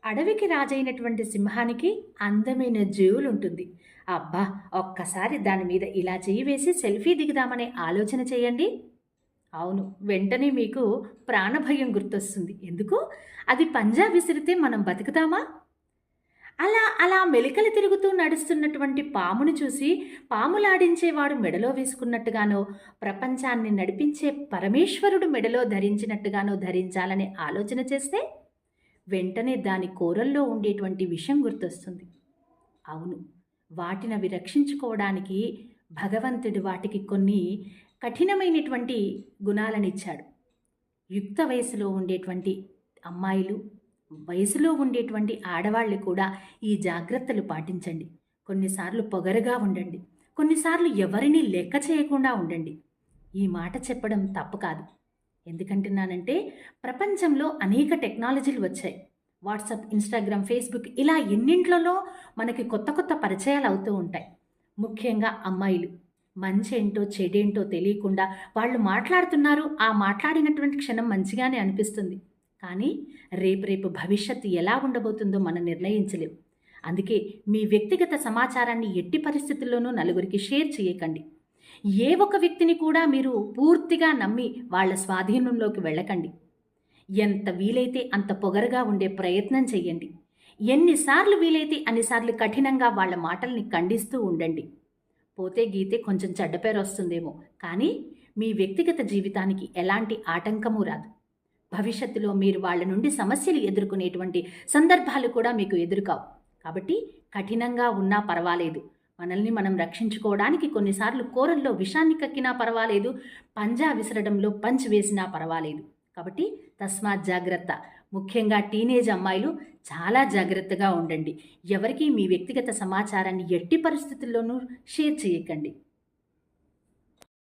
అడవికి రాజైనటువంటి సింహానికి అందమైన జేవులుంటుంది. అబ్బా! ఒక్కసారి దాని మీద ఇలా చెయ్యి వేసి సెల్ఫీ దిగుదామనే ఆలోచన చేయండి. అవును. వెంటనే మీకు ప్రాణభయం గుర్తొస్తుంది. ఎందుకు? అది పంజా విసిరితే మనం బతుకుతామా? అలా మెలికలు తిరుగుతూ నడుస్తున్నటువంటి పామును చూసి పాములాడించేవాడు మెడలో వేసుకున్నట్టుగానో, ప్రపంచాన్ని నడిపించే పరమేశ్వరుడు మెడలో ధరించినట్టుగానో ధరించాలనే ఆలోచన చేస్తే వెంటనే దాని కోరల్లో ఉండేటువంటి విషం గుర్తొస్తుంది. అవును. వాటినవి రక్షించుకోవడానికి భగవంతుడు వాటికి కొన్ని కఠినమైనటువంటి గుణాలనిచ్చాడు. యుక్త వయసులో ఉండేటువంటి అమ్మాయిలు, వయసులో ఉండేటువంటి ఆడవాళ్ళు కూడా ఈ జాగ్రత్తలు పాటించండి. కొన్నిసార్లు పొగరుగా ఉండండి. కొన్నిసార్లు ఎవరిని లెక్క చేయకుండా ఉండండి. ఈ మాట చెప్పడం తప్పు కాదు. ఎందుకంటున్నానంటే ప్రపంచంలో అనేక టెక్నాలజీలు వచ్చాయి. వాట్సాప్, ఇన్స్టాగ్రామ్, ఫేస్బుక్ ఇలా ఎన్నింట్లలో మనకి కొత్త కొత్త పరిచయాలు అవుతూ ఉంటాయి. ముఖ్యంగా అమ్మాయిలు మంచేంటో చెడేంటో తెలియకుండా వాళ్ళు మాట్లాడుతున్నారు. ఆ మాట్లాడినటువంటి క్షణం మంచిగానే అనిపిస్తుంది. కానీ రేపు భవిష్యత్తు ఎలా ఉండబోతుందో మనం నిర్ణయించలేం. అందుకే మీ వ్యక్తిగత సమాచారాన్ని ఎట్టి పరిస్థితుల్లోనూ నలుగురికి షేర్ చేయకండి. ఏ ఒక వ్యక్తిని కూడా మీరు పూర్తిగా నమ్మి వాళ్ళ స్వాధీనంలోకి వెళ్ళకండి. ఎంత వీలైతే అంత పొగరుగా ఉండే ప్రయత్నం చెయ్యండి. ఎన్నిసార్లు వీలైతే అన్నిసార్లు కఠినంగా వాళ్ళ మాటల్ని ఖండిస్తూ ఉండండి. పోతే గీతే కొంచెం చెడ్డ పేరు వస్తుందేమో, కానీ మీ వ్యక్తిగత జీవితానికి ఎలాంటి ఆటంకము రాదు. భవిష్యత్తులో మీరు వాళ్ళ నుండి సమస్యలు ఎదుర్కొనేటువంటి సందర్భాలు కూడా మీకు ఎదురుకావు. కాబట్టి కఠినంగా ఉన్నా పర్వాలేదు. మనల్ని మనం రక్షించుకోవడానికి కొన్నిసార్లు కూరల్లో విషాన్ని కక్కినా పర్వాలేదు, పంజా విసరడంలో పంచ్ వేసినా పర్వాలేదు. కాబట్టి తస్మాత్ జాగ్రత్త. ముఖ్యంగా టీనేజ్ అమ్మాయిలు చాలా జాగ్రత్తగా ఉండండి. ఎవరికీ మీ వ్యక్తిగత సమాచారాన్ని ఎట్టి పరిస్థితుల్లోనూ షేర్ చేయకండి.